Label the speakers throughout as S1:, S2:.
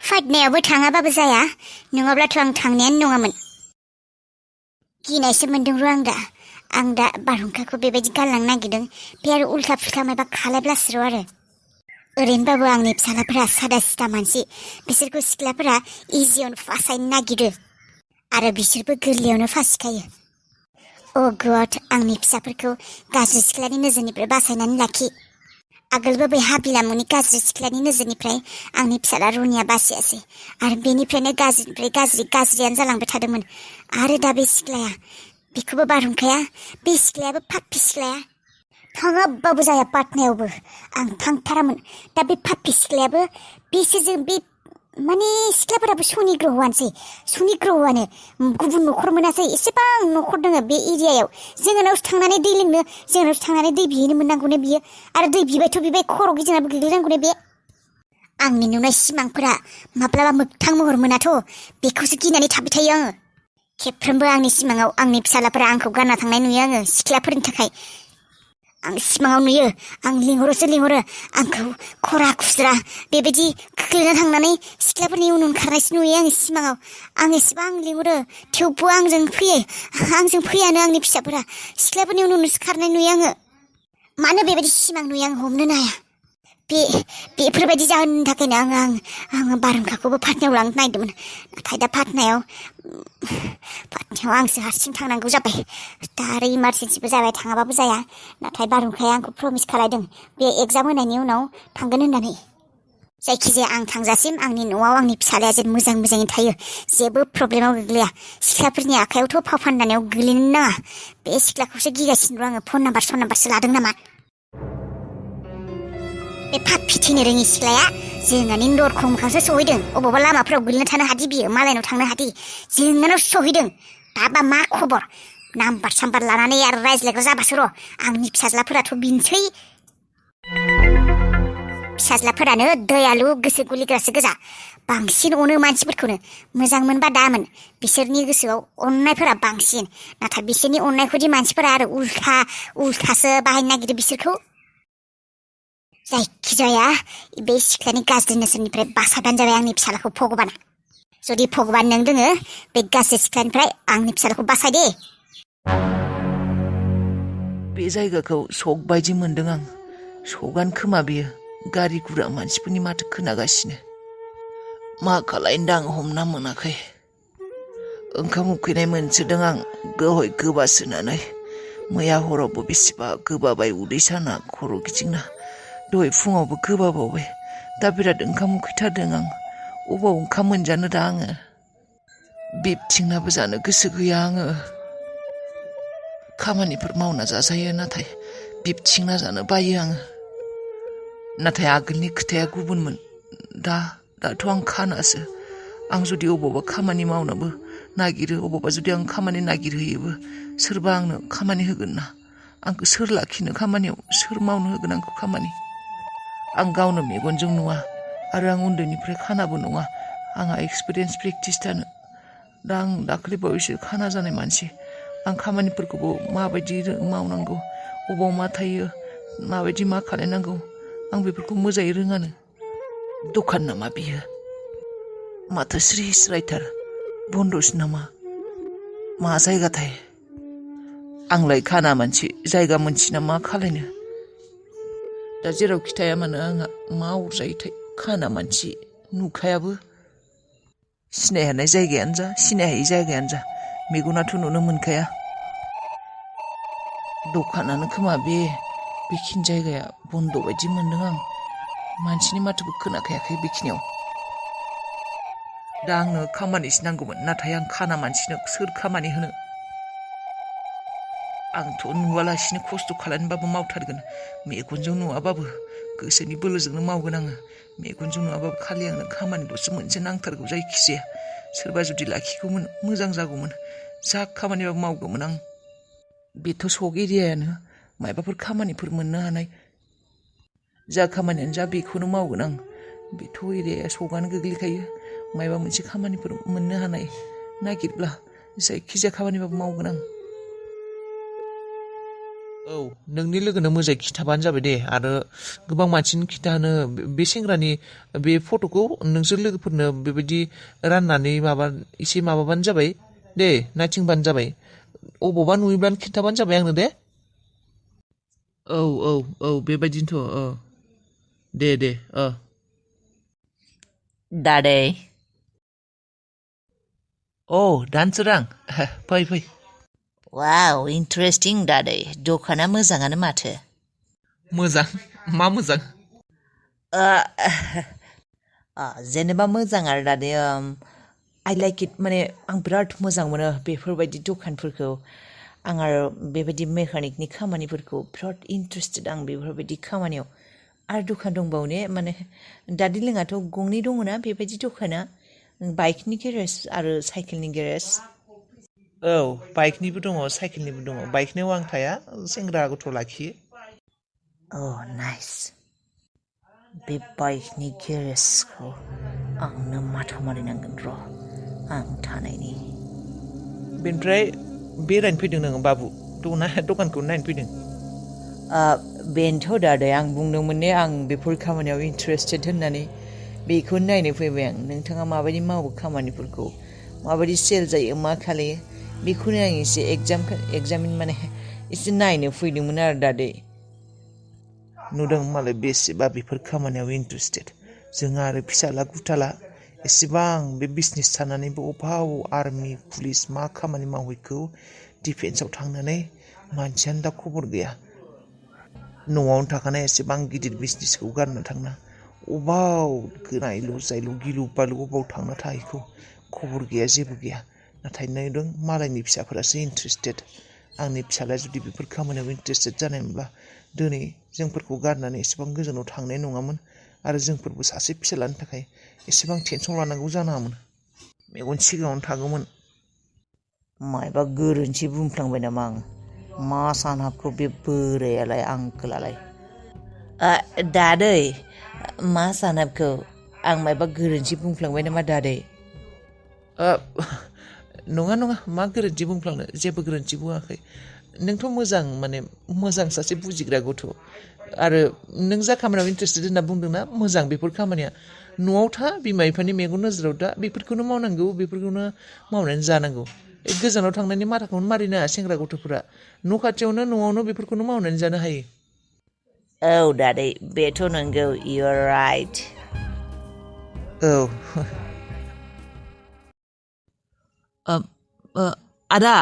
S1: फाइटनायावबो थाङाबाबो जाया नङाब्लाथ' आं थांनायानो नङामोन। गिनायसो मोनदों र' आं दा बारहुंखाखौ बेबायदि गारलांनो नागिरदों बे आरो उल्था फुल्था माबा खालायब्लासो र' आरो ओरैनोबाबो आंनि फिसालाफोरा सादा सिदा मानसि बिसोरखौ सिख्लाफोरा इजियावनो फासायनो नागिरो आरो बिसोरबो गोरलैयावनो फासिखायो। अ गड आंनि फिसाफोरखौ गाज्रि सिख्लानि नोजोरनिफ्राय बासायनानै लाखि। आगोलबो बै हाबिलामुनि गाज्रि सिख्लानि नोजोरनिफ्राय आंनि फिसाला रनिया बासियासै आरो बेनिफ्रायनो गाज्रिनिफ्राय गाज्रियानो जालांबाय थादोंमोन। आरो दा बे सिख्लाया बेखौबो बारहुंखाया बे सिख्लायाबो पाप्पि सिख्लाया थाङाबाबो जाया पाटनायावबो आं थांथारामोन। दा बे पाप्पि सिख्लायाबो बिसोरजों बे माने सिख्लाफोराबो सनि ग्रहआनो गुबुन न'खर मोनासै एसेबां न'खर दङ बे एरियायाव जोंनावसो थांनानै दै लोंनो जोंनावसो थांनानै दै बिहैनो मोननांगौनो बियो आरो दै बिबायथ' बिबाय खर' गिदिंनाबो गोग्लैनांगौनो बे आंनि नुनाय सिमांफोरा माब्लाबा मोगथां महर मोनाथ' बेखौसो गिनानै थाबाय थायो आङो। खेबफ्रोमबो आंनि सिमाङाव आंनि फिसालाफोरा आंखौ गारना थांनाय नुयो आङो सिख्लाफोरनि थाखाय आं सिमाङाव नुयो आं लिंहरो आंखौ खरा खुस्रा बेबायदि खोख्लैना थांनानै सिख्लाफोरनि उन खारनायसो नुयो आङो सिमाङाव आं एसेबां लिंहरो थेवबो आंजों फैयानो आंनि फिसाफोरा सिख्लाफोरनि उनसो खारनाय नुयो आङो। मानो बेबायदि सिमां नुयो आं हमनोनो हाया। बेफोरबायदि जाहोननि थाखायनो आङो बारहुंखाखौबो पाटनायाव लांनो नागिरदोंमोन नाथाय दा पाटनायाव आंसो हारसिं थांनांगौ जाबाय। दा आरो इमारजेन्सिबो जाबाय थाङाबाबो जाया नाथाय बारहुंखाया आंखौ प्रमिस खालायदों बे एग्जाम होनायनि उनाव थांगोन होननानै। जायखिजाया आं थांजासिम आंनि न'आव आंनि फिसालाया जेन मोजाङै थायो जेबो प्रब्लेमाव गोग्लैया सिख्लाफोरनि आखायावथ' फाव फान्दानायाव गोग्लैनो नाङा बे सिख्लाखौसो गिगासिनो र' आङो फन नाम्बारसो लादों नामा बे पाप्पि थैनो रोङि सिख्लाया जोंहानि दरखं मोखांसो सहैदों अबावबा लामाफोराव गोलैना थानो हादि बियो मालायनाव थांनो हादि जोंहानाव सहैदों दाबा मा खबर नाम्बार साम्बार लानानै आरो रायज्लायग्रा जाबासो र' आंनि फिसाज्लाफोराथ' बिनसै फिसाज्लाफोरानो दयालु गोसो गुलिग्रासो गोजा बांसिन अनो मानसिफोरखौनो मोजां मोनबा दामोन बिसोरनि गोसोआव अननायफोरा बांसिन नाथाय बिसोरनि अननायखौदि मानसिफोरा आरो उल्थासो बाहायनो नागिरो बिसोरखौ। जायखिजाया बे सिख्लानि गाज्रि नोजोरनिफ्राय बासायबानो जाबाय आंनि फिसालाखौ भगबाना। जुदि भगबान नों दोङो बे गाज्रि सिख्लानिफ्राय आंनि फिसालाखौ बासाय दे।
S2: बे जायगाखौ सक बायदि मोनदों आं सकानो खोमा बेयो गारि गुरा मानसिफोरनि माथो खोनागासिनो मा खालायनो दा आं हमना मोनाखै। ओंखाम उखैनाय मोनसोदों आं गहय गोबासोनानै मैया हरावबो बेसेबा गोबाबाय उदै साना खर' गिदिंना दहाय फुङावबो गोबाबावबाय दा बिराद ओंखाम उखैथारदों आं अबाव ओंखाम मोनजानो दा आङो बिबथिंनाबो जानो गोसो गैया आङो खामानिफोर मावना जाजायो नाथाय बिबथिंना जानो बायो आङो। नाथाय आगोलनि खोथाया गुबुनमोन दाथ' आं खानासो आं जुदि अबावबा खामानि मावनोबो नागिरो अबावबा जुदि आं खामानि नागिरहैयोबो सोरबा आंनो खामानि होगोन ना आंखौ सोर लाखिनो खामानियाव सोर मावनो होगोन आंखौ खामानि आं गावनो मेगनजों नुवा आरो आं उन्दैनिफ्राय खानाबो नङा आंहा एक्सपिरियेन्स प्रेक्टिस थानो दा आं दाखालि बावैसो खाना जानाय मानसि आं खामानिफोरखौबो माबायदि मावनांगौ अबाव मा थायो माबायदि मा खालायनांगौ आं बेफोरखौ मोजाङै रोङानो। दखान नामा बियो माथो स्रि स्रायथार बन्द'सो नामा मा जायगाथाय आंलाय खाना मानसि जायगा मोनथिना मा खालायनो दा जेराव खिथाया मानो आंहा मा अरजायोथाय खाना मानसि नुखायाबो सिनायहानाय जायगायानो जा सिनायहायै जायगायानो जा मेगनाथ' नुनो मोनखाया दखानानो खोमा बेखिनि जायगाया बन्द' बायदि मोनदों आं मानसिनि माथोबो खोनाखायाखै बेखिनियाव दा आंनो खामानिसो नांगौमोन नाथाय आं खाना मानसिनो सोर खामानि होनो आंथ' नुवालासिनो खस्थ' खालामनोबाबो मावथारगोन मेगनजों नुवाबाबो गोसोनि बोलोजोंनो मावगोन आङो मेगनजों नुवाबाबो खालि आंनो खामानिल'सो मोनसे नांथारगौ जायखिजाया सोरबा जुदि लाखिगौमोन मोजां जागौमोन जा खामानिबाबो मावगौमोन आं बेथ' सक एरियायानो मायबाफोर खामानिफोर मोननो हानाय जा खामानियानो जा बेखौनो मावगोन आं बेथ' एरियाया सकानो गोग्लैखायो मायबा मोनसे खामानिफोर मोननो हानाय नागिरब्ला जायखिजाया खामानिबाबो मावगोन आं औ नोंनि लोगोनो मोजाङै खिन्थाबानो जाबाय दे आरो गोबां मानसिनो खिन्थानो बे सेंग्रानि बे फट'खौ नोंसोर लोगोफोरनो बेबायदि राननानै एसे माबाबानो जाबाय दे नायथिंबानो जाबाय अबावबा नुयोब्लानो खिन्थाबानो जाबाय आंनो दे औ औ औ बेबायदिनोथ' दे
S3: दादै
S2: दानसोरां फै
S3: वाव इन्टारेस्टिं दादै दखाना मोजाङानो माथो
S2: मोजां मा मोजां
S3: जेनेबा मोजां आरो दादै आइ लाइक इट माने आं बिराद मोजां मोनो बेफोरबायदि दखानफोरखौ आं आरो बेबायदि मेकानिकनि खामानिफोरखौ बिराद इन्टारेस्टेड आं बेफोरबायदि खामानियाव आरो दखान दंबावो ने माने दादै लोंहाथ' गंनै दङना बेबायदि दखाना बाइकनि गेरेज आरो साइकेलनि गेरेज
S2: औ बाइकनिबो दङ साइकेलनिबो दङ बाइकनियाव आं थाया सेंग्रा गथ' लाखियो
S3: नाइस बे बाइकनि गेरेजखौ आंनो माथा मारिनांगोन र' आं थानायनि
S2: बेनिफ्राय बेरायनो फैदों नोङो बाबु दखानखौ नायनो फैदों
S3: बेनोथ' दादै आं बुंदोंमोन ने आं बेफोर खामानियाव इन्टारेस्टेड होननानै बेखौनो नायनो फैबाय आं नोंथाङा माबायदि मावो खामानिफोरखौ माबायदि सेल जायो मा खालायो बेखौनो आं एसे एग्जामिन माने एसे नायनो फैदोंमोन आरो दादै
S2: नुदों मालाय बेसेबा बेफोर खामानियाव इन्टारेस्टेड जोंहा आरो फिसाला गुथाला एसेबां बे बिजनेस थानानैबो अबाव आर्मि पुलिस मा खामानि मावहैखो डिफेन्सआव थांनानै मानसियानो दा खबर गैया न'आवनो थाखानाय एसेबां गिदिर बिजनेसखौ गारना थांना अबाव गोनायलु जायलु गिलु बालु अबाव थांना थाहैखो खबर गैया जेबो गैया नाथाय नुदों मालायनि फिसाफोरासो इन्टारेस्टेड आंनि फिसालाया जुदि बेफोर खामानियाव इन्टारेस्टेड जानायमोनब्ला दिनै जोंफोरखौ गारनानै एसेबां गोजानाव थांनाय नङामोन आरो जोंफोरबो सासे फिसालानि थाखाय एसेबां टेनसन लानांगौ जानाङामोन मेगन सिगाङावनो थागौमोन
S3: मायबा गोरोन्थि बुंफ्लांबाय नामा आं मा सानहाबखौ बे बोरायालाय आंकोलालाय दादै मा सानहाबखौ आं मायबा गोरोन्थि बुंफ्लांबाय नामा दादै
S2: नङा मा गोरोन्थि बुंफ्लांनो जेबो गोरोन्थि बुङाखै नोंथ' मोजां सासे बुजिग्रा गथ' आरो नों जा खामानियाव इन्टारेस्टेड होनना बुंदोंना मोजां बेफोर खामानिया न'आव था बिमा बिफानि मेगन नोजोराव दा बेफोरखौनो मावनांगौ बेफोरखौनो मावनानै जानांगौ गोजानाव थांनायनि माथाखौनो मारिनाङा सेंग्रा गथ'फोरा न' खाथियावनो न'आवनो बेफोरखौनो मावनानै जानो हायो
S3: औ दादै बेथ' नंगौ इउ आर राइट
S2: आदा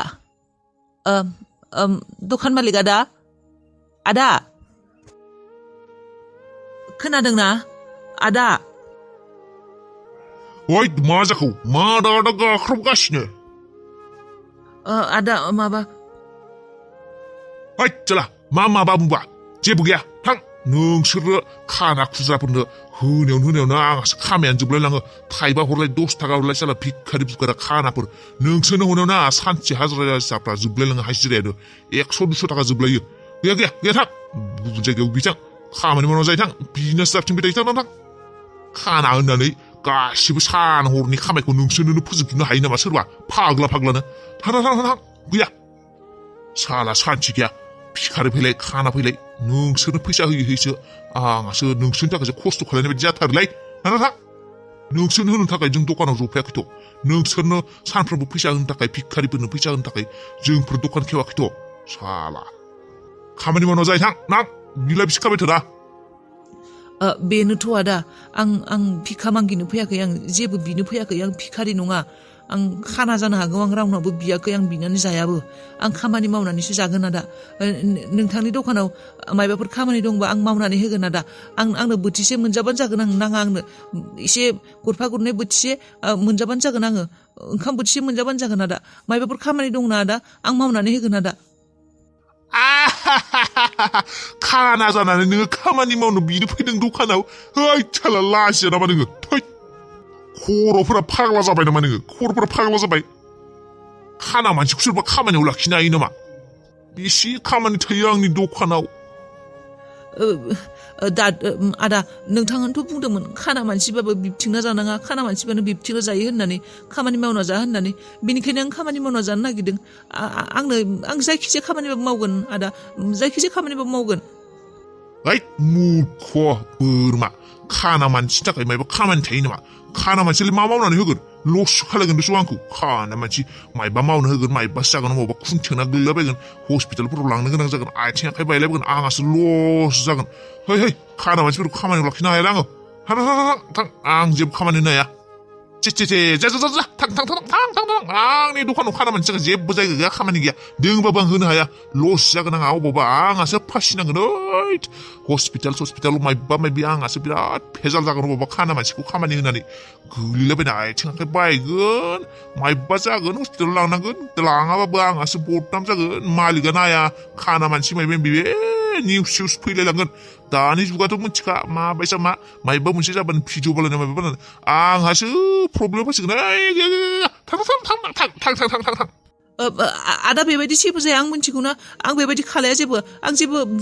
S2: दखान मालिक आदा खोनादोंना आदा
S4: ओइ मा जाखो मा दादा गाख्रबगासिनो
S2: आदा माबा
S4: ओइ चला माबा बुंबा जेबो गैया थां नोंसोरो खाना खुज्राफोरनो होनायावनो आंहासो खामायानो जोबलायलाङो थाइबा हरलाय 10 थाखा हरलाय साला भिखारि फुखारा खानाफोर नोंसोरनो हरनायावनो आंहा सानसे हाजिरा हिसाबफ्रा जोबलायलाङो हाजिरायानो 100-200 थाखा जोबलायो गैया थां गुबुन जायगायाव बिथां खामानि मावनांगौ जायो थां बिजनेस जाबथिंबाय थायो थां खाना होननानै गासिबो सान हरनि खामायखौ नोंसोरनो फोजोबजोबनो हायो नामा सोरबा फाग्लानो थां गैया साला सान्थि गैया भिखारि फैलाय खाना फैलाय नोंसोरनो फैसा होयोसो आंहासो नोंसोरनि थाखायसो खस्थ' खालायनाय बायदि जाथारोलाय थां नोंसोरनो होनो थाखाय जों दखानाव जफायाखैथ' नोंसोरनो सानफ्रोमबो फैसा होनो थाखाय भिखारिफोरनो फैसा होनो थाखाय जोंफोर दखान खेवाखैथ' साला खामानि मावनांगौ जायो थां ना बिलाय बिसिखाबाय थोरा
S2: बेनोथ' आदा आं भिखा मागिनो फैयाखै आं जेबो बिनो फैयाखै आं भिखारि नङा आं खाना जानो हागौ आं रावनावबो बियाखै आं बिनानै जायाबो आं खामानि मावनानैसो जागोन आदा नोंथांनि दखानाव मायबाफोर खामानि दंबा आं मावनानै होगोन आदा आंनो बोथिसे मोनजाबानो जागोन आं नाङा आंनो एसे गरफा गरनै बोथिसे मोनजाबानो जागोन आङो ओंखाम बोथिसे मोनजाबानो जागोन आदा मायबाफोर खामानि दंना आदा आं मावनानै होगोन आदा
S4: खाना जानानै नोङो खामानि मावनो बिनो फैदों दखानाव ओइ साला लाजिया नामा नोङो थै खर'फोरा फाग्ला जाबाय नामा नोङो खर'फोरा फाग्ला जाबाय खाना मानसिखौ सोरबा खामानियाव लाखिनो हायो नामा बेसे खामानि थायो आंनि दखानाव
S2: आदा नोंथाङानोथ' बुंदोंमोन खाना मानसिबाबो बिबथिंना जानाङा खाना मानसिबानो बिबथिंना जायो होननानै खामानि मावना जा होननानै बेनिखायनो आं खामानि मावना जानो नागिरदों आं जायखिजाया खामानिबाबो मावगोन आदा जायखिजाया खामानिबाबो मावगोन
S4: ओइ मूर्ख बोरमा खाना मानसिनि थाखाय मायबा खामानि थायो नामा खाना मानसियालाय मा मावनानै होगोन लससो खालायगोन बेसो आंखौ खाना मानसि मायबा मावनो होगोन मायबासो जागोन बबावबा खुन्थेना गोलैलाबायगोन हस्पिटालफोराव लांनो गोनां जागोन आथिं आखाइ बायलाबायगोन आंहासो लस जागोन है खाना मानसिफोरखौ खामानियाव लाखिनो हाया आङो थां आं जेबो खामानि होनो हाया जा थां आंनि दखानाव खाना मानसि थाखाय जेबो जायगा गैया खामानि गैया दोंबाबो आं होनो हाया लस जागोन आंहा अबावबा आंहासो फासिनांगोन ओइ हस्पिटाल मायबा मायबि आंहासो बिराद भेजाल जागोन अबावबा खाना मानसिखौ खामानि होनानै गोलैलाबायना आथिं आखाइ बायगोन मायबा जागोन हस्पिटालाव लांनांगोन लाङाबाबो आंहासो बदनाम जागोन मालिकआ नाया खाना मानसि मायबा बे निउस फैलायलांगोन दानि जुगाथ' मिथिखा माबायसा मा मायबा मोनसे जाबानो भिडिअ बानायना मायबा बानायना आंहासो प्रब्लेम फैसिगोन थां
S2: आदा बेबायदि जेबो जाया आं मिथिगौना आं बेबायदि खालाया आं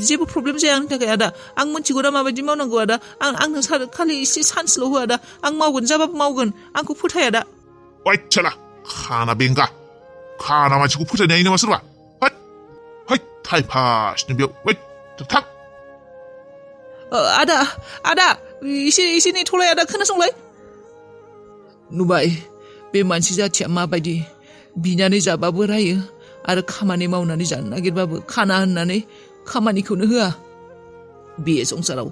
S2: जेबो प्रब्लेम जाया आंनि थाखाय आदा आं मिथिगौ दा माबायदि मावनांगौ आदा आंनो खालि एसे चान्सल' हो आदा आं मावगोन जाबाबो मावगोन आंखौ फोथाय आदा
S4: ओइ साला खाना बेंगा खाना मानसिखौ फोथायनो हायो नामा सोरबा है टाइफासनो बेयाव थां
S2: आदा एसे नेथ'लाय आदा खोनासंलाय नुबाय बे मानसि जाथिया माबायदि बिनानै जाबाबो रायो आरो खामानि मावनानै जानो नागिरबाबो खाना होननानै खामानिखौनो होआ बे संसाराव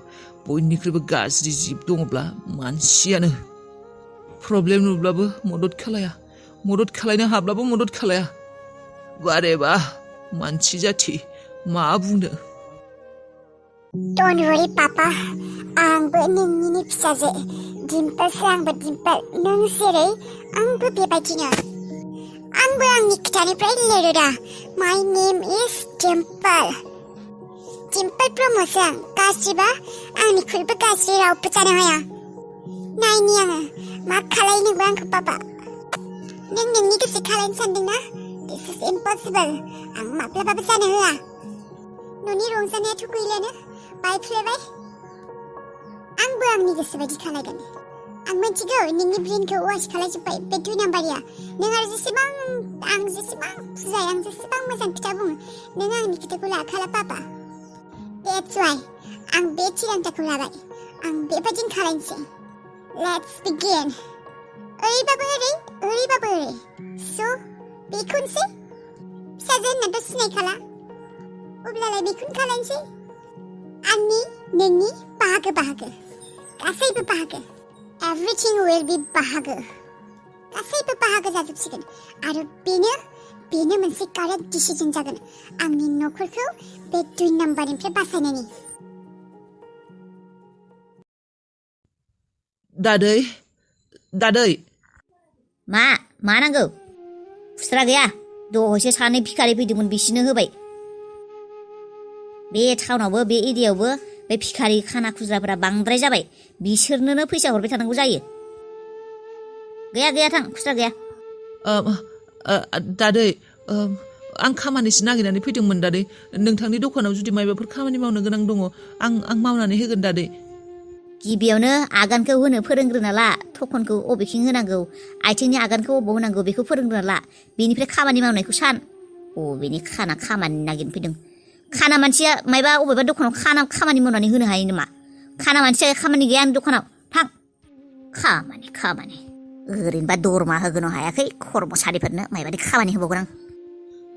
S2: बयनिख्रुइबो गाज्रि जिब दङब्ला मानसियानो प्रब्लेम नुब्लाबो मदद खालायनो हाब्लाबो मदद खालाया बारेबा मानसि जाथि मा बुंनो
S1: Don't worry, Papa. आंबो नोंनिनो फिसाजो दिम्पोलसो आंबो दिम्पोल नों जेरै आंबो बेबायदिनो आंबो आंनि खोथानिफ्राय लिरो दा My name is Dimple. Dimple प्रमोसो आं गाज्रिबा आंनिख्रुइबो गाज्रि रावबो जानो हाया नायनि आङो मा खालायनोबो आंखौ पापा नों नोंनि गोसो खालायनो सानदोंना This is impossible. आं माब्लाबाबो जानो होआ न'नि रंजानायाथ' गैलानो बायफ्लेबाय आंबो आंनि गोसो बायदि खालायगोन आं मिथिगौ नोंनि ब्रेनखौ वाश खालायजोब्बाय बे 2 नाम्बारिया नों आरो जेसेबां फुजाय आं जेसेबां मोजां खोथा बुङो नों आंनि खोथाखौ लाखाला पापा That's why आं बे थिरांथाखौ लाबाय आं बेबायदिनो खालायनोसै Let's begin ओरैबाबो ओरै So बेखौनोसै फिसाजो होननाथ' सिनायखाला अब्लालाय बेखौनो खालायनोसै आंनि नोंनि बाहागो गासैबो बाहागो Everything will be बाहागो गासैबो बाहागो जाजोबसिगोन आरो बेनो मोनसे कारेक्ट डिसिजन जागोन आंनि न'खरखौ बे 2 नाम्बारनिफ्राय बासायनायनि
S2: दादै
S5: मा नांगौ खुस्रा गैया दहायसो सानै भिखारि फैदोंमोन बिसिनो होबाय बे टाउनावबो बे एरियायावबो बे भिखारि खाना खुज्राफोरा बांद्राय जाबाय बिसोरनोनो फैसा हरबाय थानांगौ जायो गैया थां खुस्रा गैया
S2: दादै आं खामानिसो नागिरनानै फैदोंमोन दादै नोंथांनि दखानाव जुदि मायबाफोर खामानि मावनो गोनां दङ आं मावनानै होगोन दादै
S5: गिबियावनो आगानखौ होनो फोरोंग्रोना ला थखनखौ अबेखिं होनांगौ आथिंनि आगानखौ अबाव होनांगौ बेखौ फोरोंग्रोना ला बेनिफ्राय खामानि मावनायखौ सान बेनि खामानि नागिरनो फैदों खाना मानसिया मायबा अबेबा दखानाव खामानि मावनानै होनो हायो नामा खाना मानसिया खामानि गैया आंनि दखानाव थां खामानि ओरैनोबा दरमा होगोनो हायाखै खर्मसारिफोरनो मायबादि खामानि होबावगोन आं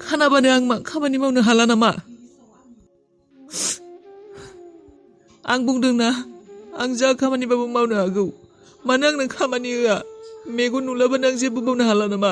S2: खानाबानो आं मा खामानि मावनो हाला नामा आं बुंदोंना आं जा खामानिबाबो मावनो हागौ मानो आंनो खामानि होआ मेगन नुलाबानो आं जेबो मावनो हाला नामा